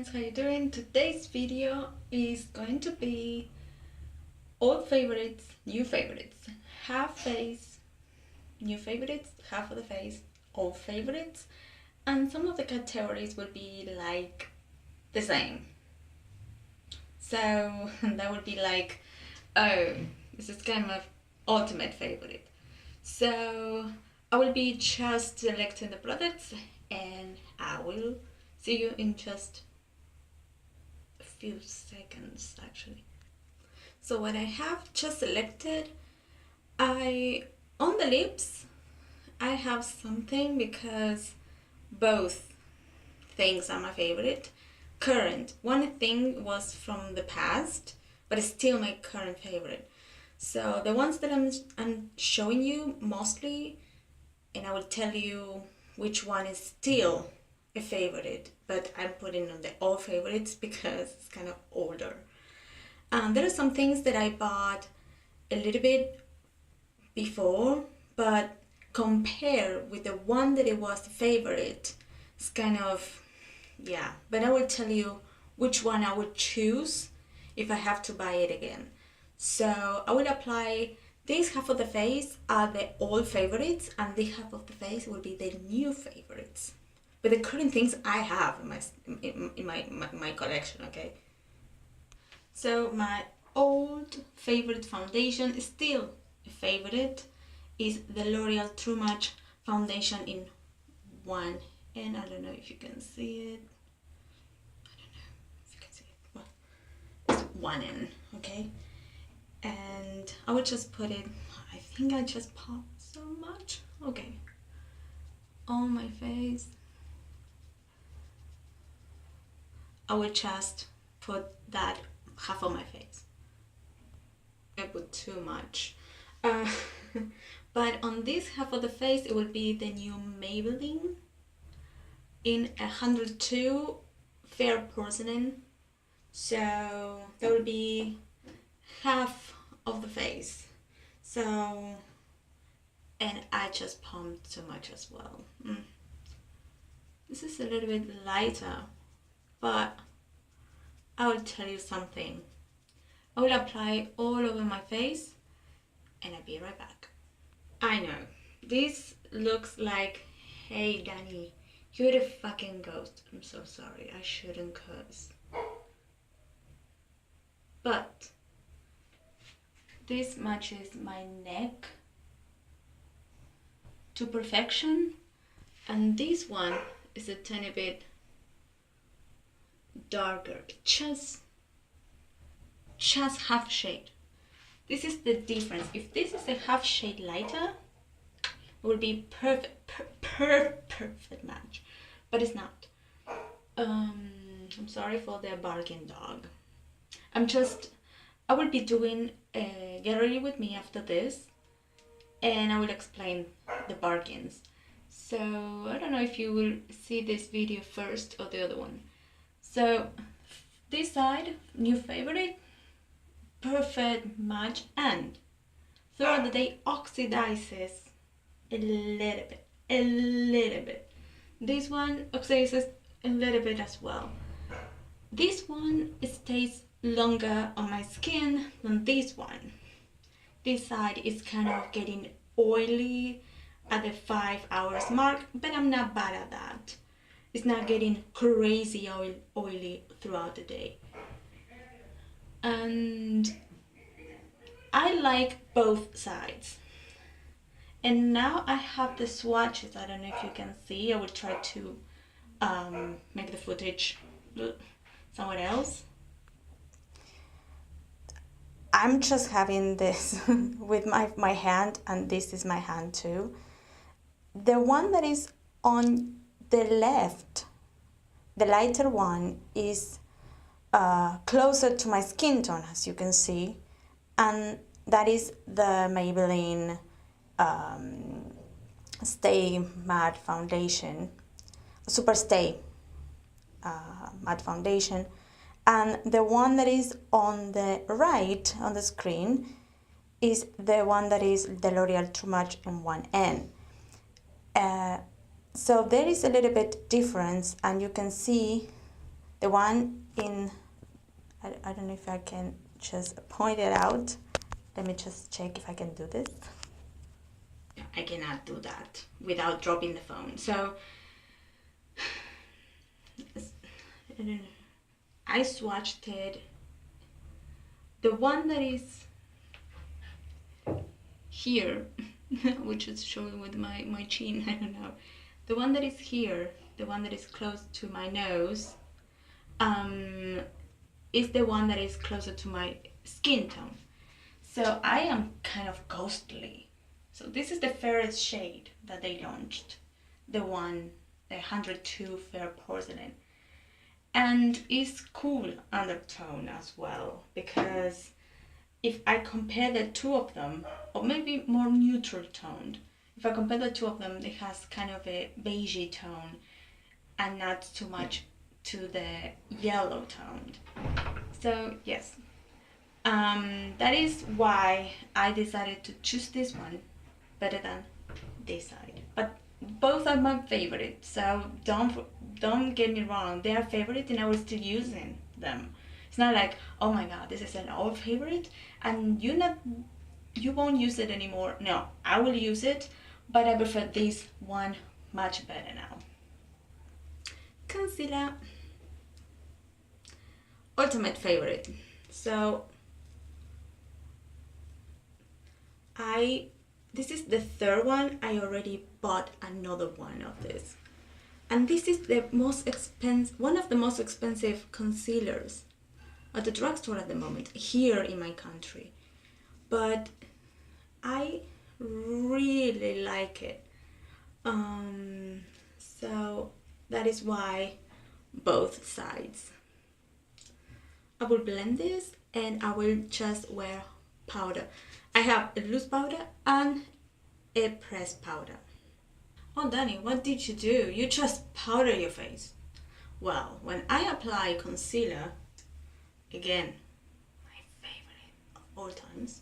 friends, how you doing? Today's video is going to be old favorites, new favorites, half face, new favorites, half of the face, old favorites, and some of the categories will be like the same. So that would be like, oh, this is kind of ultimate favorite. So I will be just selecting the products and I will see you in just a few seconds actually. So what I have just selected, on the lips, I have something because both things are my favorite. Current, one thing was from the past, but it's still my current favorite. So the ones that I'm showing you mostly, and I will tell you which one is still a favorite, but I'm putting on the old favorites because it's kind of older. There are some things that I bought a little bit before, but compare with the one that it was the favorite, it's kind of, yeah. But I will tell you which one I would choose if I have to buy it again. So I will apply this half of the face are the old favorites, and this half of the face will be the new favorites. But the current things I have in my collection, okay? So my old favorite foundation is still a favorite, is the L'Oreal Too Much foundation in 1, and I don't know if you can see it. I don't know if you can see it. Well, it's 1N, okay? And I would just put it, I think I just popped so much, okay, on my face. I would just put that half on my face. I put too much. But on this half of the face, it will be the new Maybelline in 102 Fair Porcelain. So that will be half of the face. So, and I just pumped too much as well. This is a little bit lighter, but I will tell you something. I will apply all over my face and I'll be right back. I know, this looks like, hey Danny, you're the fucking ghost. I'm so sorry, I shouldn't curse. But this matches my neck to perfection, and this one is a tiny bit darker, just half shade. This is the difference. If this is a half shade lighter, it will be perfect match, but it's not. I'm sorry for the barking dog. I will be doing a get ready with me after this, and I will explain the bargains. So I don't know if you will see this video first or the other one. So this side, new favorite, perfect match, and throughout the day oxidizes a little bit. This one oxidizes a little bit as well. This one stays longer on my skin than this one. This side is kind of getting oily at the 5 hours mark, but I'm not bad at that. It's not getting crazy oily throughout the day. And I like both sides. And now I have the swatches. I don't know if you can see. I will try to make the footage somewhere else. I'm just having this with my hand, and this is my hand too. The one that is on the left, the lighter one, is closer to my skin tone, as you can see, and that is the Maybelline Stay Matte Foundation, SuperStay Matte Foundation. And the one that is on the right on the screen is the one that is the L'Oreal Too Much in 1N. So there is a little bit difference, and you can see The one in, I don't know if I can just point it out. Let me just check if I can do this. I cannot do that without dropping the phone. So I swatched it. The one that is here, which is showing with my chin, I don't know. The one that is here, the one that is close to my nose, is the one that is closer to my skin tone. So I am kind of ghostly. So this is the fairest shade that they launched, the 102 Fair Porcelain. And it's cool undertone as well, because if I compare the two of them, or maybe more neutral toned, if I compare the two of them, it has kind of a beigey tone and not too much to the yellow toned. So yes, that is why I decided to choose this one better than this side. But both are my favorite, so don't get me wrong, they are favorite and I will still using them. It's not like, oh my god, this is an old favorite and you won't use it anymore. No, I will use it, but I prefer this one much better now. Concealer, ultimate favorite. So this is the third one. I already bought another one of this, and this is the most expensive, one of the most expensive concealers at the drugstore at the moment here in my country, but I really like it. So that is why both sides. I will blend this and I will just wear powder. I have a loose powder and a pressed powder. Oh Danny, what did you do? You just powder your face. Well, when I apply concealer, again, my favorite of all times,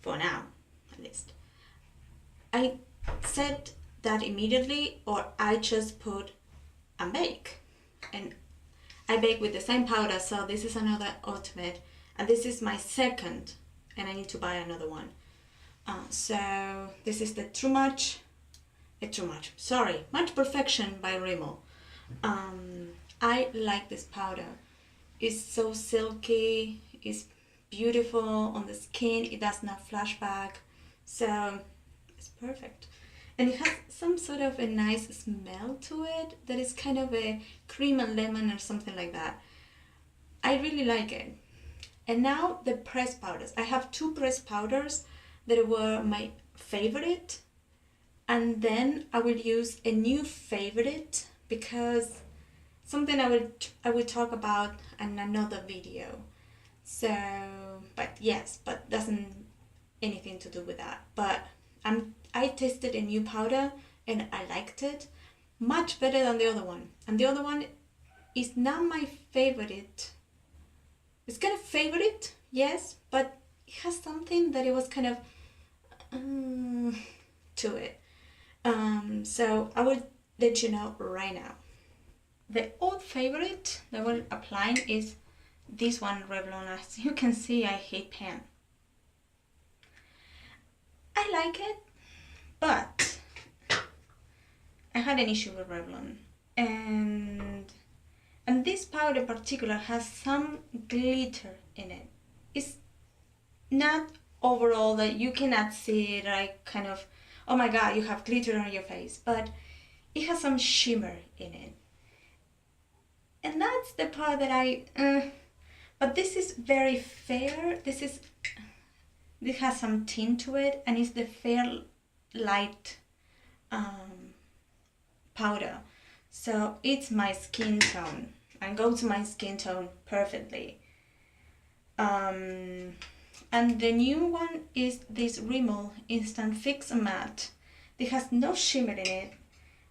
for now at least, I set that immediately or I just put and bake. And I bake with the same powder, so this is another ultimate, and this is my second, and I need to buy another one. So this is the Match Perfection by Rimmel. I like this powder. It's so silky, it's beautiful on the skin, it does not flashback, so it's perfect. And it has some sort of a nice smell to it that is kind of a cream and lemon or something like that. I really like it. And now the pressed powders. I have two pressed powders that were my favorite, and then I will use a new favorite because something I will talk about in another video. So, but doesn't anything to do with that. But I tested a new powder and I liked it much better than the other one. And the other one is not my favorite. It's kind of favorite, yes, but it has something that it was kind of to it. So I will let you know right now. The old favorite that we're applying is this one, Revlon. As you can see, I hate pan. I like it, but I had an issue with Revlon, and this powder in particular has some glitter in it. It's not overall that you cannot see it like kind of, oh my god, you have glitter on your face, but it has some shimmer in it. And that's the part that but this is very fair. This has some tint to it, and it's the fair light powder. So it's my skin tone and goes to my skin tone perfectly. And the new one is this Rimmel Instant Fix&matte. It has no shimmer in it.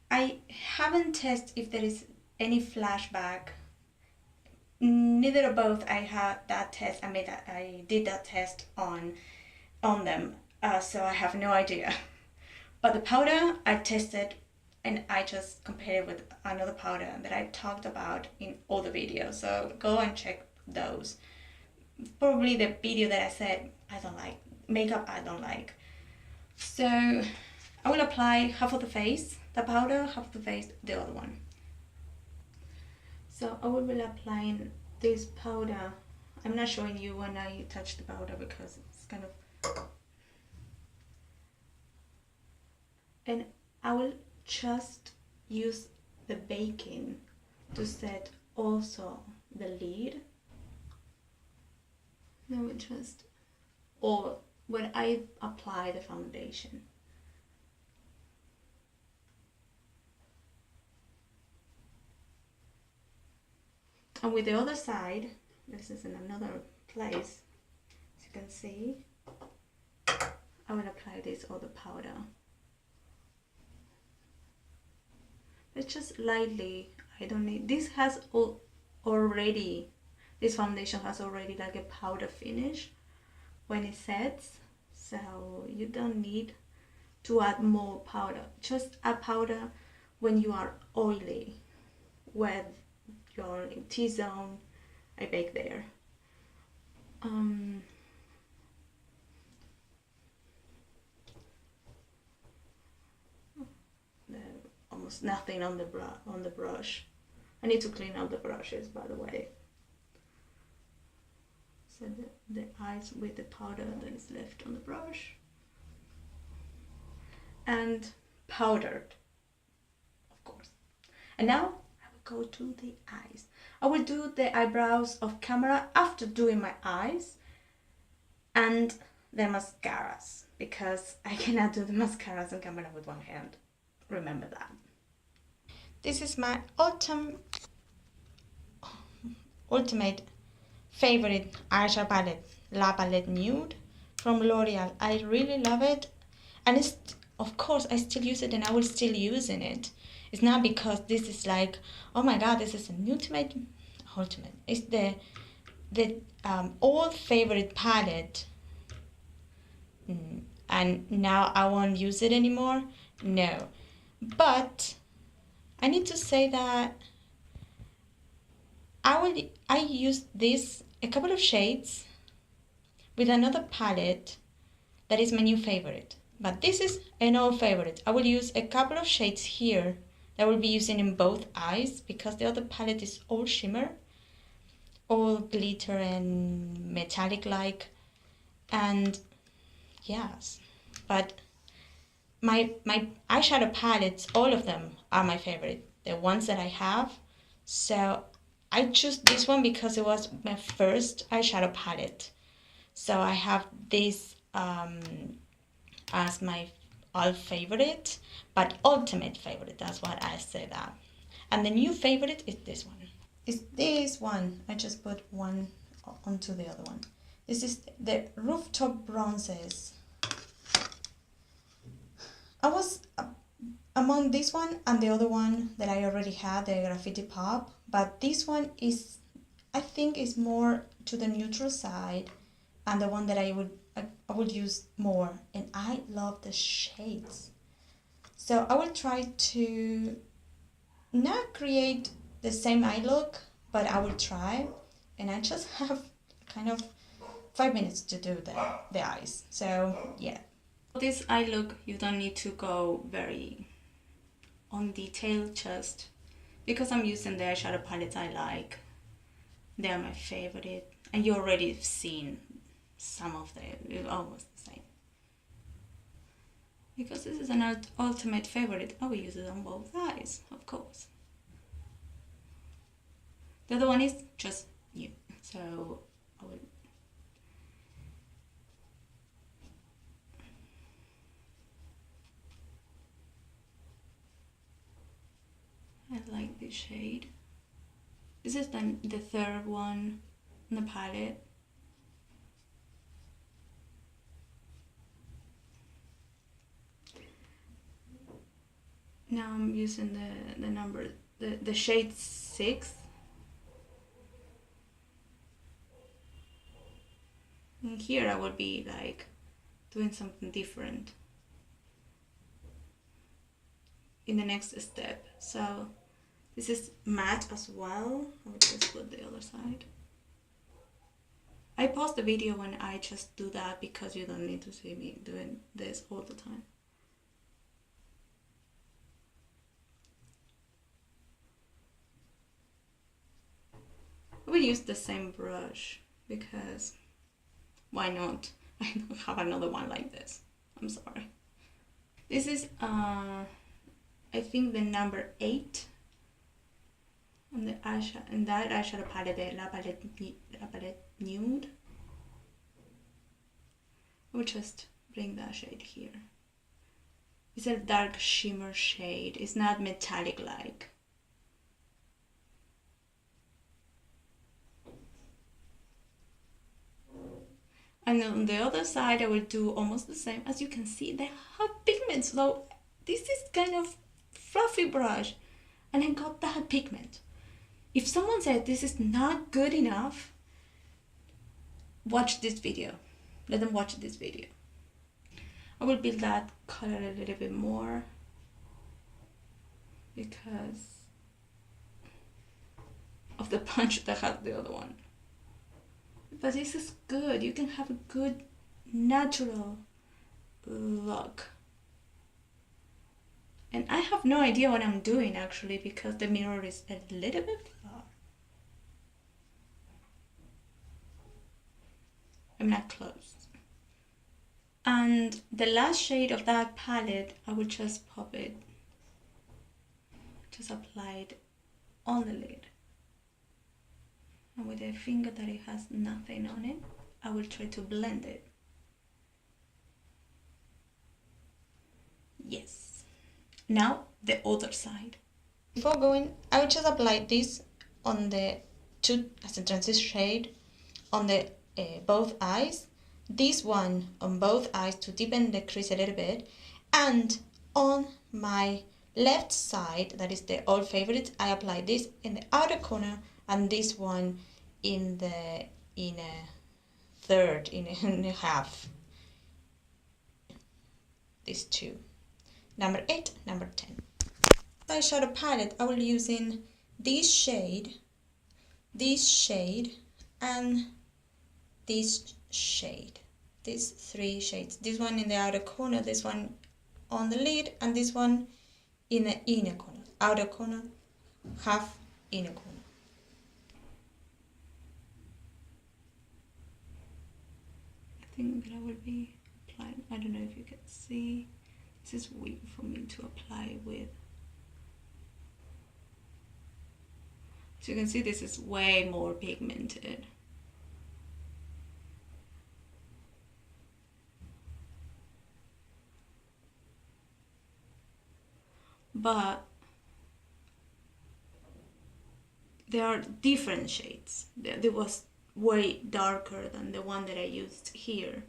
I haven't tested if there is any flashback. Neither or both. I had that test. I did that test on them. So I have no idea. But the powder I tested and I just compared it with another powder that I talked about in all the videos, so go and check those. Probably the video that I said I don't like makeup, I don't like. So I will apply half of the face the powder, half of the face the other one. So I will be applying this powder. I'm not showing you when I touch the powder because it's kind of, and I will just use the baking to set also the lid. Now we just, or when I apply the foundation. And with the other side, this is in another place, as you can see, I will apply this other powder. It's just lightly, I don't need, this has already, this foundation has already like a powder finish when it sets, so you don't need to add more powder. Just add powder when you are oily, with your T-zone, I bake there. Almost nothing on the brush. I need to clean up the brushes, by the way. So the eyes with the powder that is left on the brush. And powdered, of course. And now I will go to the eyes. I will do the eyebrows off camera after doing my eyes and the mascaras, because I cannot do the mascaras on camera with one hand. Remember that. This is my ultimate favorite eyeshadow palette, La Palette Nude from L'Oreal. I really love it, and it's, of course, I still use it and I will still using it. It's not because this is like, oh my god, this is an ultimate. It's the old favorite palette, and now I won't use it anymore. No, but I need to say that I use this a couple of shades with another palette that is my new favorite. But this is an old favorite. I will use a couple of shades here that I will be using in both eyes, because the other palette is all shimmer, all glitter and metallic like, and yes, but my eyeshadow palettes, all of them are my favorite, the ones that I have. So I chose this one because it was my first eyeshadow palette. So I have this as my old favorite, but ultimate favorite, that's what I say that. And the new favorite is this one. It's this one. I just put one onto the other one. This is the Rooftop Bronzes. I was among this one and the other one that I already had, the Graffiti Pop, but this one is, I think, is more to the neutral side, and the one that I would use more, and I love the shades. So I will try to not create the same eye look, but I will try, and I just have kind of 5 minutes to do the eyes. So yeah. This eye look, you don't need to go very on detail, just because I'm using the eyeshadow palettes I like. They are my favorite, and you already seen some of them, it's almost the same. Because this is an ultimate favorite, I will use it on both eyes, of course. The other one is just new, so I will. I like this shade. This is the third one in the palette. Now I'm using the number, the shade 6. And here I would be like doing something different. in the next step. So this is matte as well. I'll just put the other side. I pause the video when I just do that because you don't need to see me doing this all the time. I will use the same brush because why not? I don't have another one like this. I'm sorry. This is I think the number 8 on the eyeshadow, and that eyeshadow palette, La Palette Nude. I will just bring that shade here. It's a dark shimmer shade. It's not metallic like. And on the other side, I will do almost the same. As you can see, they have pigments. So this is kind of fluffy brush, and I got that pigment. If someone said this is not good enough, watch this video. Let them watch this video. I will build that color a little bit more because of the punch that had the other one. But this is good. You can have a good natural look. And I have no idea what I'm doing actually because the mirror is a little bit far. I'm not close. And the last shade of that palette, I will just pop it. Just apply it on the lid. And with a finger that it has nothing on it, I will try to blend it. Yes. Now the other side. Before going, I will just apply this on the two as a transition shade on the both eyes. This one on both eyes to deepen the crease a little bit, and on my left side, that is the old favorite, I apply this in the outer corner and this one in the third, in a half. These two, number 8, number 10. Eyeshadow palette, I will using this shade, and this shade. These 3 shades. This one in the outer corner, this one on the lid, and this one in the inner corner. Outer corner, half inner corner. I think that I will be applying, I don't know if you can see, this is weird for me to apply with. As you can see, this is way more pigmented. But there are different shades. There was way darker than the one that I used here.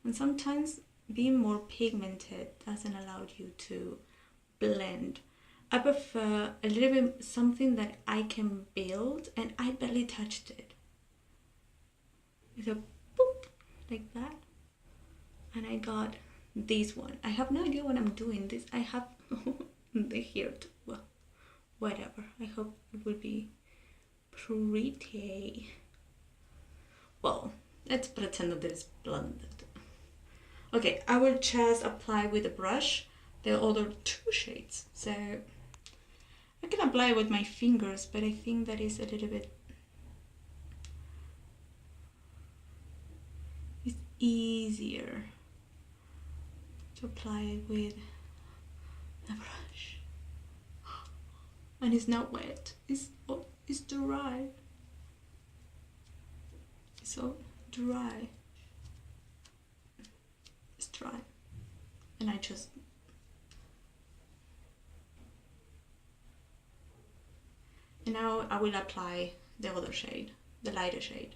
And sometimes being more pigmented doesn't allow you to blend. I prefer a little bit something that I can build, and I barely touched it. It's a boop, like that. And I got this one. I have no idea what I'm doing. This I have the hair too. Well, whatever. I hope it will be pretty. Well, let's pretend that it's blended. Okay, I will just apply with a brush the other 2 shades. So I can apply with my fingers, but I think that is a little bit. It's easier to apply it with a brush, and it's not wet. It's dry. It's so dry. It's dry, and I just. And now I will apply the other shade, the lighter shade.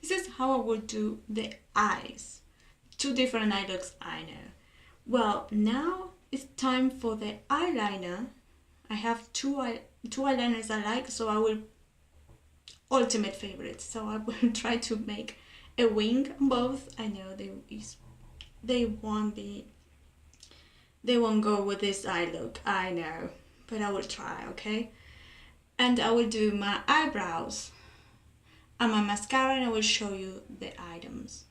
This is how I would do the eyes. 2 different eye looks, I know. Well, now it's time for the eyeliner. I have two eyeliners I like, so I will ultimate favorites. So I will try to make a wing on both. I know they won't go with this eye look, I know, but I will try, okay? And I will do my eyebrows and my mascara, and I will show you the items.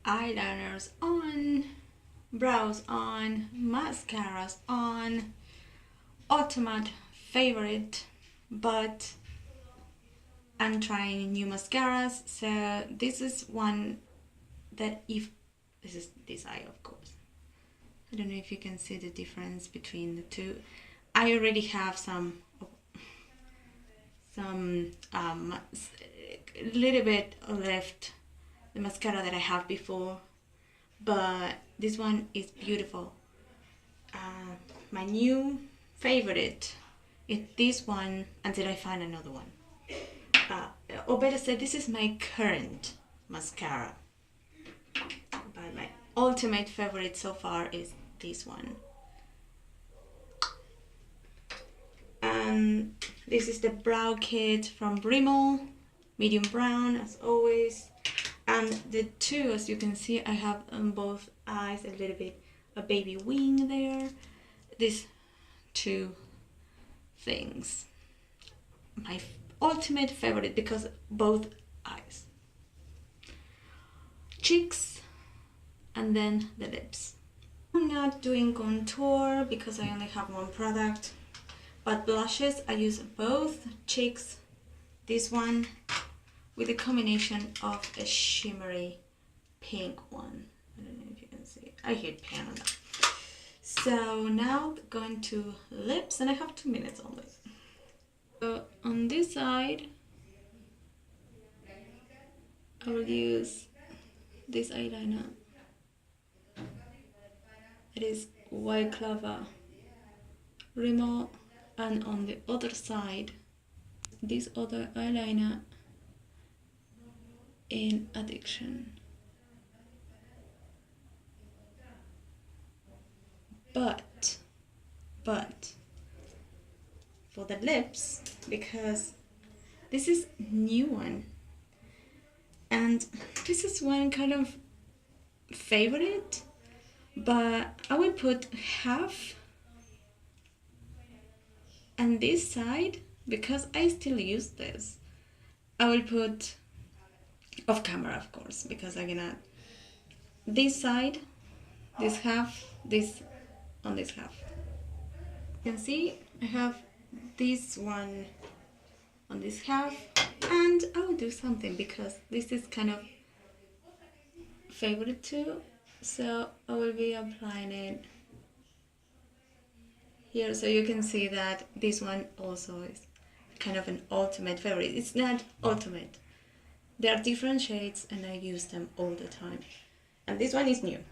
Eyeliners on, brows on, mascaras on, ultimate favorite, but I'm trying new mascaras. So this is one that this is this eye, of course. I don't know if you can see the difference between the two. I already have some little bit left the mascara that I have before, but this one is beautiful. My new favorite is this one until I find another one. Or better said, this is my current mascara. But my ultimate favorite so far is this one. And this is the brow kit from Rimmel, medium brown as always. And the two, as you can see, I have on both eyes a little bit a baby wing there. These two things. My ultimate favorite because both eyes. Cheeks and then the lips. I'm not doing contour because I only have one product, but blushes I use both cheeks. This one with a combination of a shimmery pink one. I don't know if you can see. I hit pan on that. So now going to lips, and I have 2 minutes on this. So on this side, I will use this eyeliner. It is White Clover Rimmel, and on the other side, this other eyeliner in Addiction. But for the lips, because this is new one, and this is one kind of favorite, but I will put half on this side because I still use this. I will put off camera, of course, because I cannot. This side, this half, this on this half. You can see I have this one on this half, and I will do something because this is kind of favorite too, so I will be applying it here, so you can see that this one also is kind of an ultimate favorite. It's not ultimate, there are different shades and I use them all the time, and this one is new.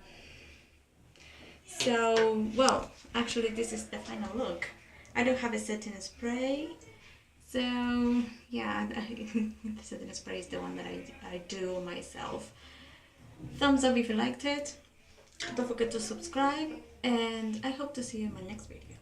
So, well, actually this is the final look. I don't have a setting spray, so yeah, the setting spray is the one that I do myself. Thumbs up if you liked it. Don't forget to subscribe, and I hope to see you in my next video.